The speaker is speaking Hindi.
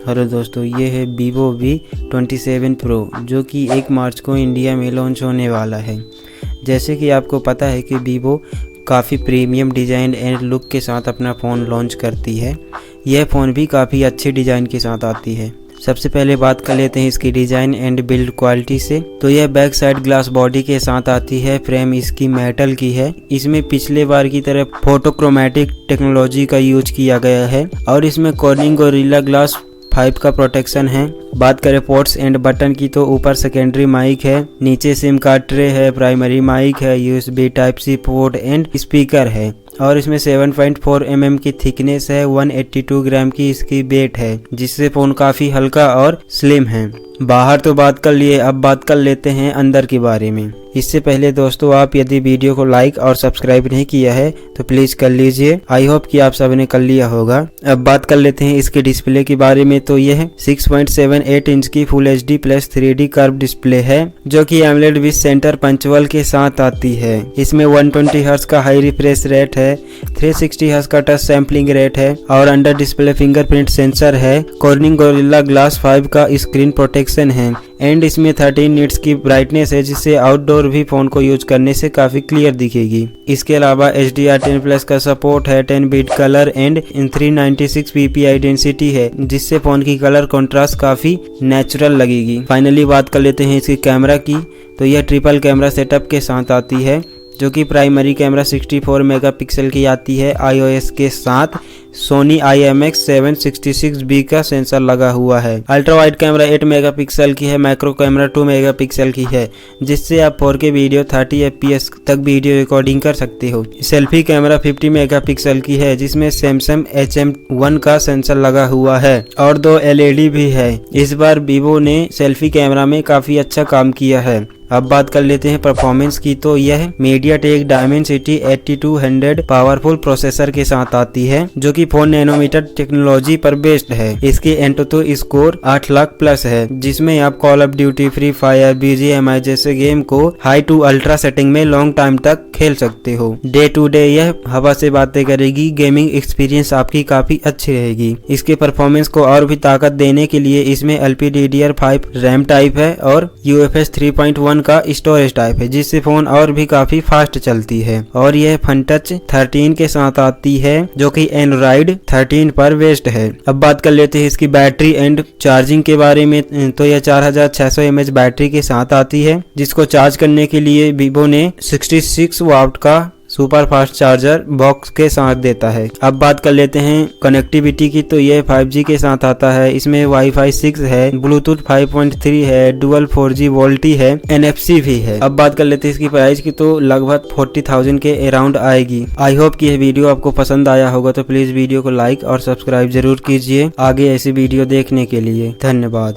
हेलो दोस्तों, ये है Vivo V27 Pro जो कि 1 मार्च को इंडिया में लॉन्च होने वाला है। जैसे कि आपको पता है कि Vivo काफ़ी प्रीमियम डिज़ाइन एंड लुक के साथ अपना फ़ोन लॉन्च करती है। यह फ़ोन भी काफ़ी अच्छे डिज़ाइन के साथ आती है। सबसे पहले बात कर लेते हैं इसकी डिज़ाइन एंड बिल्ड क्वालिटी से। तो यह बैक साइड ग्लास बॉडी के साथ आती है। फ्रेम इसकी मेटल की है। इसमें पिछले बार की तरह फोटोक्रोमैटिक टेक्नोलॉजी का यूज किया गया है और इसमें कॉर्निंग गोरिल्ला ग्लास 5 का प्रोटेक्शन है। बात करें पोर्ट्स एंड बटन की तो ऊपर सेकेंडरी माइक है, नीचे सिम कार्ड ट्रे है, प्राइमरी माइक है, USB Type-C port and speaker है और इसमें 7.4 mm की थिकनेस है। 182 ग्राम की इसकी वेट है जिससे फ़ोन काफ़ी हल्का और स्लिम है। बाहर तो बात कर लिए, अब बात कर लेते हैं अंदर के बारे में। इससे पहले दोस्तों, आप यदि वीडियो को लाइक और सब्सक्राइब नहीं किया है तो प्लीज़ कर लीजिए। आई होप कि आप सबने कर लिया होगा। अब बात कर लेते हैं इसके डिस्प्ले के बारे में। तो यह 6.78 इंच की full HD plus 3D curve display है जो कि एमोलेड विद सेंटर पंचवल के साथ आती है। इसमें 120 हर्ट्ज का हाई रिफ्रेश रेट है, 360 हर्ट्ज का टच सैम्पलिंग रेट है और अंडर डिस्प्ले फिंगरप्रिंट सेंसर है। कॉर्निंग गोरिल्ला ग्लास 5 का स्क्रीन प्रोटेक्शन है एंड इसमें 13 निट्स की ब्राइटनेस है जिससे आउटडोर भी फ़ोन को यूज करने से काफ़ी क्लियर दिखेगी। इसके अलावा HDR10+ का सपोर्ट है, 10 bit colour and 396 ppi density है जिससे फ़ोन की कलर कंट्रास्ट काफ़ी नेचुरल लगेगी। फाइनली बात कर लेते हैं इसकी कैमरा की। तो यह ट्रिपल कैमरा सेटअप के साथ आती है जो कि प्राइमरी कैमरा 64 मेगापिक्सल की आती है iOS के साथ। सोनी IMX766B का सेंसर लगा हुआ है। अल्ट्रा वाइड कैमरा 8 मेगापिक्सल की है, मैक्रो कैमरा 2 मेगापिक्सल की है जिससे आप 4K वीडियो 30 FPS तक वीडियो रिकॉर्डिंग कर सकते हो। सेल्फी कैमरा 50 मेगापिक्सल की है जिसमें सैमसंग HM1 का सेंसर लगा हुआ है और 2 LED भी है। इस बार Vivo ने सेल्फी कैमरा में काफ़ी अच्छा काम किया है। अब बात कर लेते हैं परफॉर्मेंस की। तो यह MediaTek Dimensity 8200 पावरफुल प्रोसेसर के साथ आती है जो कि 4 नैनोमीटर टेक्नोलॉजी पर बेस्ड है। इसकी एंटुटू स्कोर 8 लाख प्लस है जिसमें आप call of duty, free fire, BGMI जैसे गेम को हाई टू अल्ट्रा सेटिंग में लॉन्ग टाइम तक खेल सकते हो। डे टू डे यह हवा से बातें करेगी। गेमिंग एक्सपीरियंस आपकी काफी अच्छी रहेगी। इसके परफॉर्मेंस को और भी ताकत देने के लिए इसमें LPDDR5 रैम टाइप है और UFS 3.1 का स्टोरेज टाइप है जिससे फोन और भी काफी फास्ट चलती है। और यह FunTouch 13 के साथ आती है जो कि Android 13 पर बेस्ड है। अब बात कर लेते हैं इसकी बैटरी एंड चार्जिंग के बारे में। तो यह 4600 mAh बैटरी के साथ आती है जिसको चार्ज करने के लिए Vivo ने 66 वाट का सुपर फास्ट चार्जर बॉक्स के साथ देता है। अब बात कर लेते हैं कनेक्टिविटी की। तो ये 5G के साथ आता है। इसमें Wi-Fi 6 है, ब्लूटूथ 5.3 है, डुअल 4G वोल्टी है, NFC भी है। अब बात कर लेते हैं इसकी प्राइस की। तो लगभग 40,000 के अराउंड आएगी। आई होप कि यह वीडियो आपको पसंद आया होगा। तो प्लीज वीडियो को लाइक और सब्सक्राइब जरूर कीजिए आगे ऐसी वीडियो देखने के लिए। धन्यवाद।